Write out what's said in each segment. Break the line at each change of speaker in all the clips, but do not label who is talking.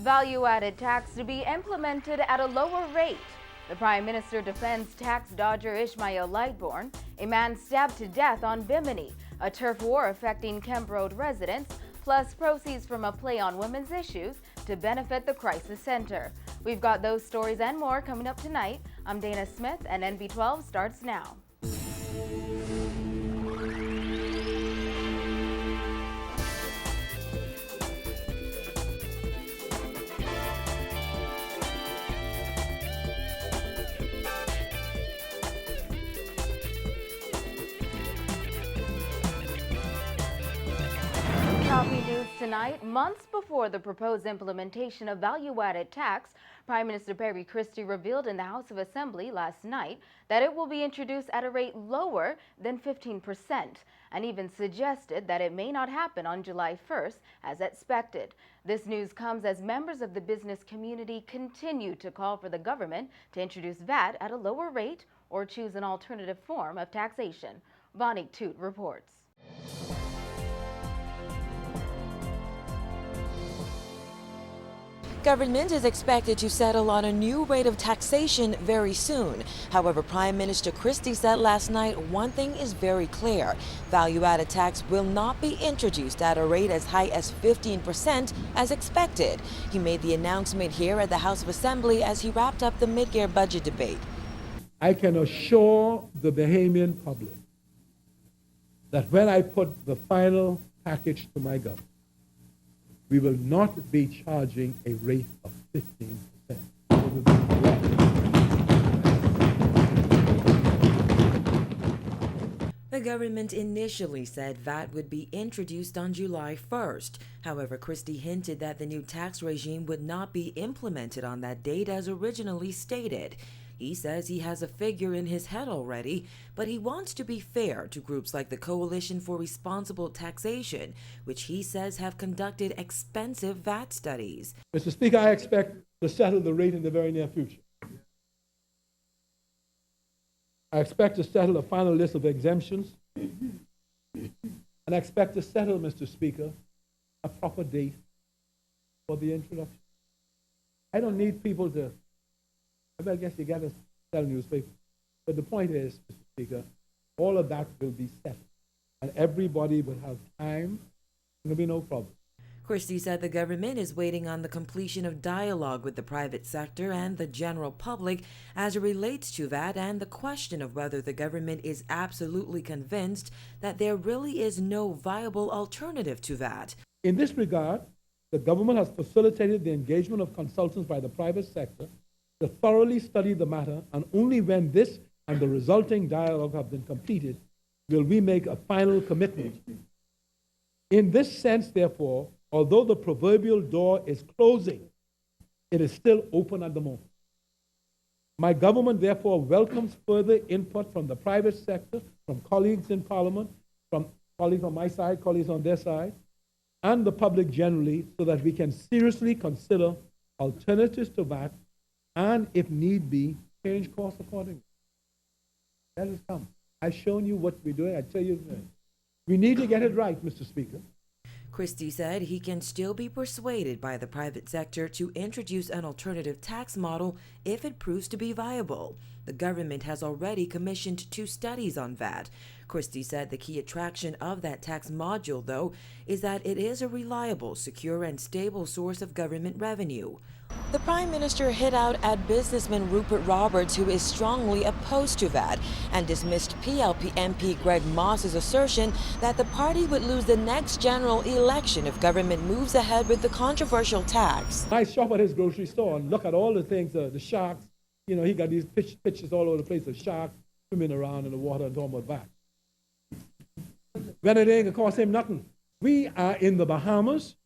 Value-added tax to be implemented at a lower rate. The Prime Minister defends tax dodger Ishmael Lightborne, a man stabbed to death on Bimini, a turf war affecting Kemp Road residents, plus proceeds from a play on women's issues to benefit the crisis center. We've got those stories and more coming up tonight. I'm Dana Smith, and NB12 starts now. Topping news tonight, months before the proposed implementation of value-added tax, Prime Minister Perry Christie revealed in the House of Assembly last night that it will be introduced at a rate lower than 15%, and even suggested that it may not happen on July 1st as expected. This news comes as members of the business community continue to call for the government to introduce VAT at a lower rate or choose an alternative form of taxation. Bonnie Toot reports.
Government is expected to settle on a new rate of taxation very soon. However, Prime Minister Christie said last night one thing is very clear. Value-added tax will not be introduced at a rate as high as 15% as expected. He made the announcement here at the House of Assembly as he wrapped up the mid-year budget debate.
I can assure the Bahamian public that when I put the final package to my government, we will not be charging a rate of 15%.
The government initially said VAT would be introduced on July 1st. However, Christie hinted that the new tax regime would not be implemented on that date as originally stated. He says he has a figure in his head already, but he wants to be fair to groups like the Coalition for Responsible Taxation, which he says have conducted expensive VAT studies.
Mr. Speaker, I expect to settle the rate in the very near future. I expect to settle a final list of exemptions, and I expect to settle, Mr. Speaker, a proper date for the introduction. I don't need people to I guess you got to sell newspapers. But the point is, Mr. Speaker, all of that will be settled. And everybody will have time. There'll be no problem.
Christie said the government is waiting on the completion of dialogue with the private sector and the general public as it relates to VAT and the question of whether the government is absolutely convinced that there really is no viable alternative to VAT.
In this regard, the government has facilitated the engagement of consultants by the private sector to thoroughly study the matter, and only when this and the resulting dialogue have been completed will we make a final commitment. In this sense, therefore, although the proverbial door is closing, it is still open at the moment. My government, therefore, welcomes further input from the private sector, from colleagues in Parliament, from colleagues on my side, colleagues on their side, and the public generally, so that we can seriously consider alternatives to VAT and, if need be, change course accordingly. Let us come. I've shown you what we're doing. I tell you, we need to get it right, Mr. Speaker.
Christie said he can still be persuaded by the private sector to introduce an alternative tax model if it proves to be viable. The government has already commissioned 2 studies on VAT. Christie said the key attraction of that tax module, though, is that it is a reliable, secure, and stable source of government revenue. The Prime Minister hit out at businessman Rupert Roberts, who is strongly opposed to VAT, and dismissed PLP MP Greg Moss's assertion that the party would lose the next general election if government moves ahead with the controversial tax.
I shop at his grocery store and look at all the things, the sharks. You know, he got these pictures all over the place of sharks swimming around in the water and talking about VAT. When it ain't gonna cost him nothing. We are in the Bahamas,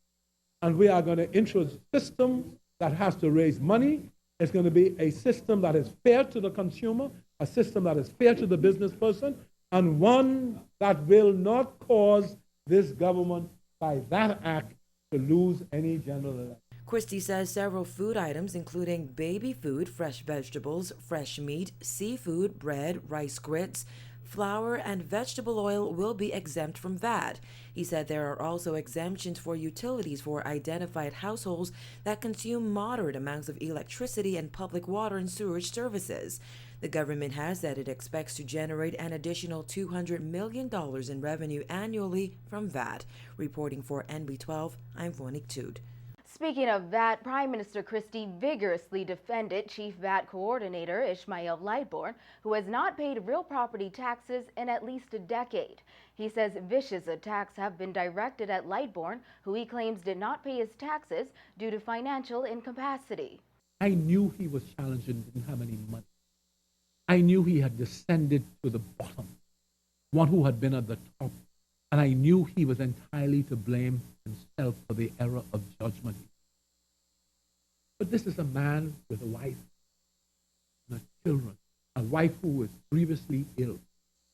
and we are going to introduce a system that has to raise money. It's going to be a system that is fair to the consumer, a system that is fair to the business person, and one that will not cause this government, by that act, to lose any general election.
Christie says several food items, including baby food, fresh vegetables, fresh meat, seafood, bread, rice grits, flour and vegetable oil will be exempt from VAT. He said there are also exemptions for utilities for identified households that consume moderate amounts of electricity and public water and sewage services. The government has said it expects to generate an additional $200 million in revenue annually from VAT. Reporting for NB12, I'm Monique Tude.
Speaking of VAT, Prime Minister Christie vigorously defended Chief VAT Coordinator Ishmael Lightborne, who has not paid real property taxes in at least a decade. He says vicious attacks have been directed at Lightborne, who he claims did not pay his taxes due to financial incapacity.
I knew he was challenged and didn't have any money. I knew he had descended to the bottom, one who had been at the top, and I knew he was entirely to blame himself for the error of judgment. But this is a man with a wife and children, a wife who was grievously ill.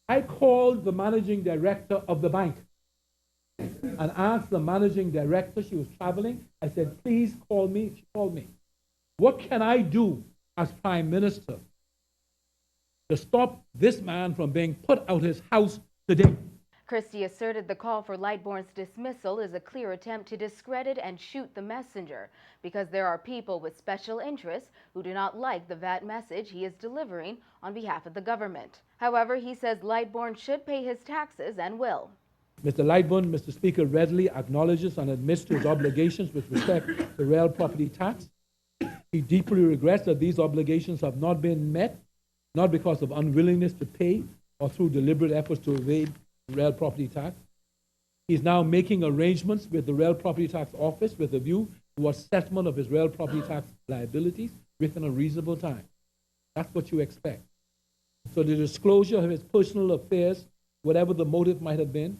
I called the managing director of the bank and asked the managing director, she was traveling, I said, please call me. She called me. What can I do as Prime Minister to stop this man from being put out his house today?
Christie asserted the call for Lightborne's dismissal is a clear attempt to discredit and shoot the messenger because there are people with special interests who do not like the VAT message he is delivering on behalf of the government. However, he says Lightborne should pay his taxes and will.
Mr. Lightborne, Mr. Speaker, readily acknowledges and admits to his obligations with respect to real property tax. He deeply regrets that these obligations have not been met, not because of unwillingness to pay or through deliberate efforts to evade real property tax. He is now making arrangements with the Real Property Tax Office with a view towards settlement of his real property tax liabilities within a reasonable time. That's what you expect. So the disclosure of his personal affairs, whatever the motive might have been,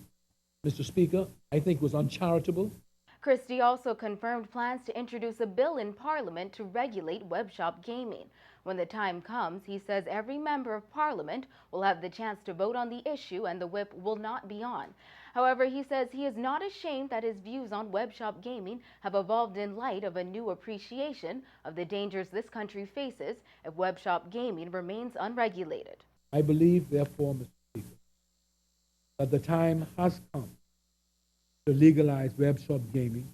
Mr. Speaker, I think was uncharitable.
Christie also confirmed plans to introduce a bill in Parliament to regulate Webshop gaming. When the time comes, he says every member of Parliament will have the chance to vote on the issue and the whip will not be on. However, he says he is not ashamed that his views on Webshop gaming have evolved in light of a new appreciation of the dangers this country faces if Webshop gaming remains unregulated.
I believe, therefore, Mr. Speaker, that the time has come to legalize Webshop gaming,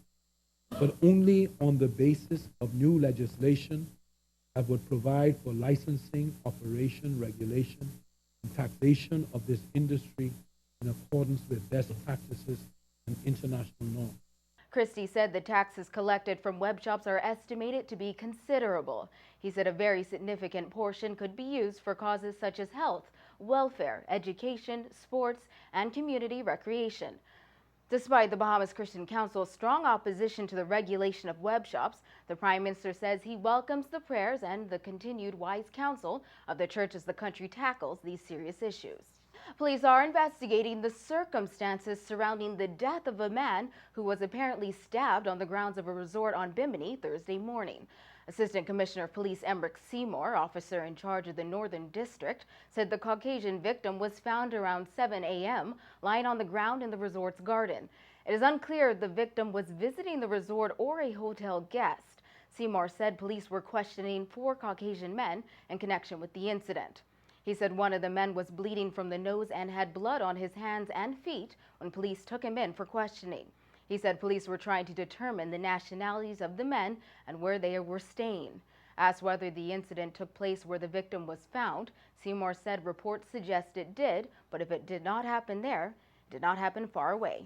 but only on the basis of new legislation that would provide for licensing, operation, regulation, and taxation of this industry in accordance with best practices and international norms.
Christie said the taxes collected from web shops are estimated to be considerable. He said a very significant portion could be used for causes such as health, welfare, education, sports, and community recreation. Despite the Bahamas Christian Council's strong opposition to the regulation of web shops, the Prime Minister says he welcomes the prayers and the continued wise counsel of the church as the country tackles these serious issues. Police are investigating the circumstances surrounding the death of a man who was apparently stabbed on the grounds of a resort on Bimini Thursday morning. Assistant Commissioner of Police Emric Seymour, officer in charge of the Northern District, said the Caucasian victim was found around 7 a.m. lying on the ground in the resort's garden. It is unclear if the victim was visiting the resort or a hotel guest. Seymour said police were questioning 4 Caucasian men in connection with the incident. He said one of the men was bleeding from the nose and had blood on his hands and feet when police took him in for questioning. He said police were trying to determine the nationalities of the men and where they were staying. Asked whether the incident took place where the victim was found, Seymour said reports suggest it did, but if it did not happen there, it did not happen far away.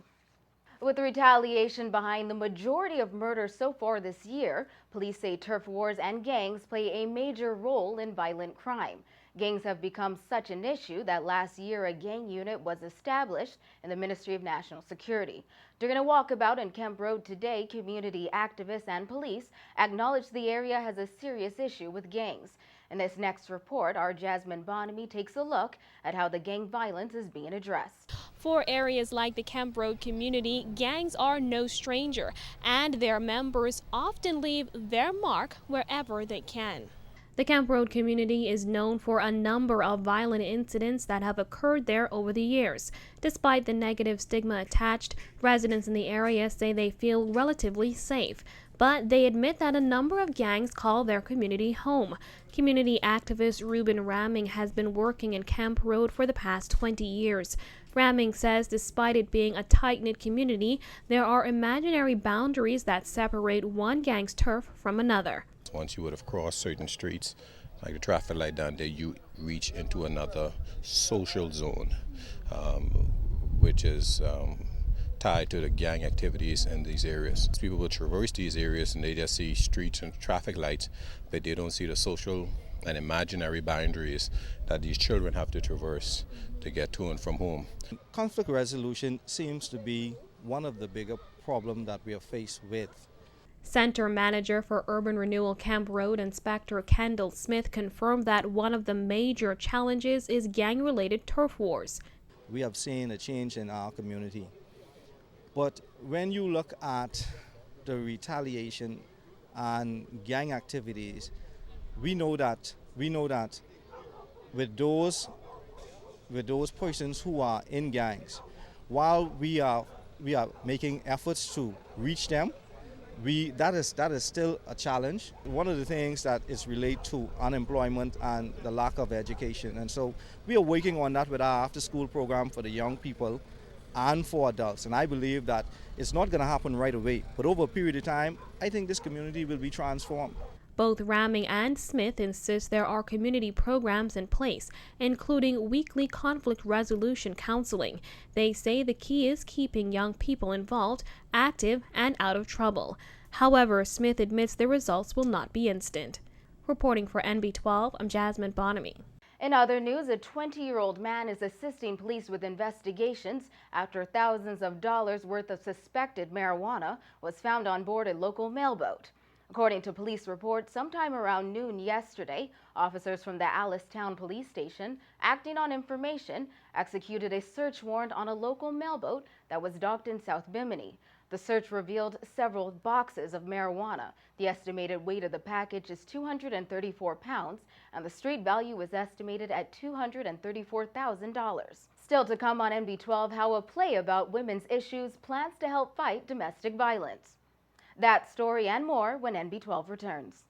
With retaliation behind the majority of murders so far this year, police say turf wars and gangs play a major role in violent crime. Gangs have become such an issue that last year a gang unit was established in the Ministry of National Security. During a walkabout in Kemp Road today, community activists and police acknowledged the area has a serious issue with gangs. In this next report, our Jasmine Bonamy takes a look at how the gang violence is being addressed.
For areas like the Kemp Road community, gangs are no stranger, and their members often leave their mark wherever they can. The Kemp Road community is known for a number of violent incidents that have occurred there over the years. Despite the negative stigma attached, residents in the area say they feel relatively safe. but they admit that a number of gangs call their community home. Community activist Ruben Ramming has been working in Camp Road for the past 20 years. Ramming says despite it being a tight-knit community, there are imaginary boundaries that separate one gang's turf from another.
Once you would have crossed certain streets, like the traffic light down there, you reach into another social zone, which is tied to the gang activities in these areas. People will traverse these areas and they just see streets and traffic lights, but they don't see the social and imaginary boundaries that these children have to traverse to get to and from home.
Conflict resolution seems to be one of the bigger problems that we are faced with.
Center Manager for Urban Renewal Camp Road, Inspector Kendall Smith, confirmed that one of the major challenges is gang-related turf wars.
We have seen a change in our community. But when you look at the retaliation and gang activities, we know that with those persons who are in gangs, while we are making efforts to reach them, that is still a challenge. One of the things that is related to unemployment and the lack of education, and so we are working on that with our after-school program for the young people and for adults. And I believe that it's not going to happen right away, but over a period of time, I think this community will be transformed.
Both Ramming and Smith insist there are community programs in place, including weekly conflict resolution counseling. They say the key is keeping young people involved, active, and out of trouble. However, Smith admits the results will not be instant. Reporting for NB12, I'm Jasmine Bonamy.
In other news, a 20-year-old man is assisting police with investigations after thousands of dollars worth of suspected marijuana was found on board a local mailboat. According to police reports, sometime around noon yesterday, officers from the Allistown police station, acting on information, executed a search warrant on a local mailboat that was docked in South Bimini. The search revealed several boxes of marijuana. The estimated weight of the package is 234 pounds, and the street value is estimated at $234,000. Still to come on NB12, how a play about women's issues plans to help fight domestic violence. That story and more when NB12 returns.